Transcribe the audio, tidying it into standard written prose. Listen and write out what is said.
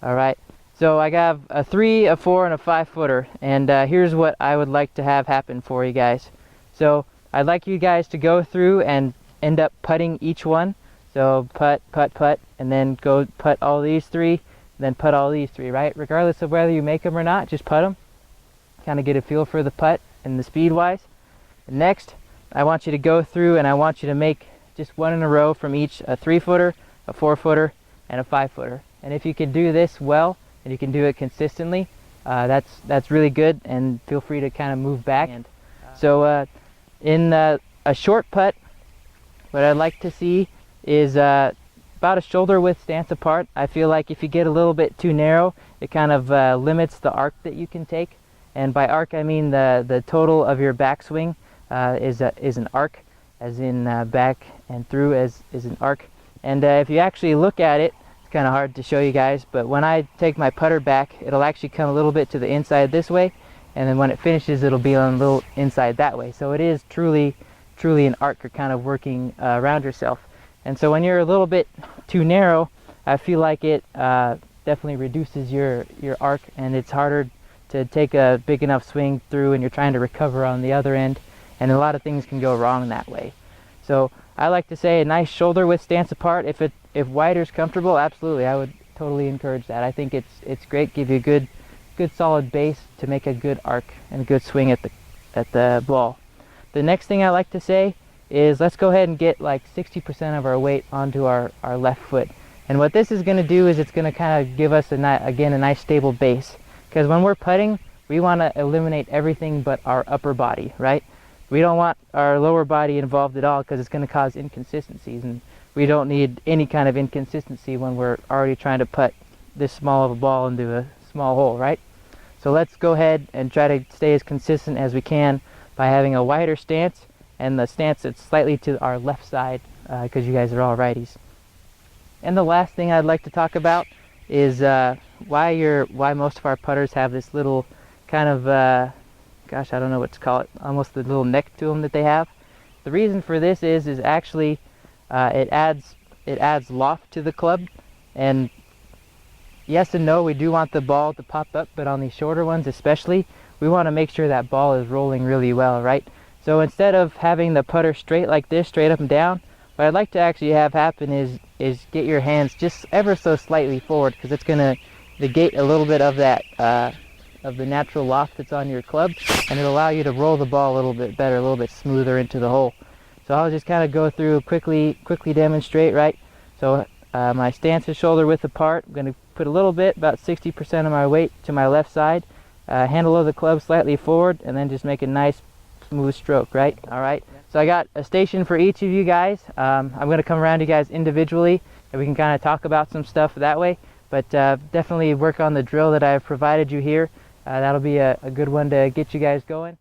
All right, so I have a 3, a 4, and a 5-footer, and here's what I would like to have happen for you guys. So I'd like you guys to go through and end up putting each one. So putt, putt, putt, and then go putt all these 3, then putt all these 3, right? Regardless of whether you make them or not, just putt them. Kind of get a feel for the putt and the speed wise. And next, I want you to go through and I want you to make just one in a row from each a 3-footer, a 4-footer, and a 5-footer. And if you can do this well and you can do it consistently, that's really good. And feel free to kind of move back. So in a short putt, what I'd like to see is about a shoulder width stance apart. I feel like if you get a little bit too narrow, it kind of limits the arc that you can take. And by arc, I mean the total of your backswing is an arc, as in back and through is an arc. And if you actually look at it, it's kind of hard to show you guys, but when I take my putter back, it'll actually come a little bit to the inside this way, and then when it finishes, it'll be on a little inside that way. So it is truly an arc. You're kind of working around yourself. And so when you're a little bit too narrow, I feel like it definitely reduces your arc, and it's harder to take a big enough swing through, and you're trying to recover on the other end, and a lot of things can go wrong that way. So I like to say a nice shoulder width stance apart. If wider's comfortable, absolutely, I would totally encourage that. I think it's great. Give you a good solid base to make a good arc and a good swing at the ball. The next thing I like to say is let's go ahead and get like 60% of our weight onto our left foot. And what this is going to do is it's going to kind of give us a nice stable base. Because when we're putting, we want to eliminate everything but our upper body, right? We don't want our lower body involved at all, because it's going to cause inconsistencies, and we don't need any kind of inconsistency when we're already trying to putt this small of a ball into a small hole, right? So let's go ahead and try to stay as consistent as we can by having a wider stance, and the stance that's slightly to our left side, because you guys are all righties. And the last thing I'd like to talk about is why most of our putters have this little kind of gosh, I don't know what to call it, almost the little neck to them that they have. The reason for this is actually it adds loft to the club. And yes and no, we do want the ball to pop up, but on these shorter ones especially, we want to make sure that ball is rolling really well, right? So instead of having the putter straight like this, straight up and down, what I'd like to actually have happen is get your hands just ever so slightly forward, because it's going to negate a little bit of that of the natural loft that's on your club, and it'll allow you to roll the ball a little bit better, a little bit smoother into the hole. So I'll just kind of go through quickly demonstrate, right? So my stance is shoulder width apart. I'm going to put a little bit, about 60% of my weight to my left side, handle of the club slightly forward, and then just make a nice smooth stroke, right? All right. So I got a station for each of you guys. I'm going to come around to you guys individually, and we can kind of talk about some stuff that way. But definitely work on the drill that I've provided you here. That'll be a good one to get you guys going.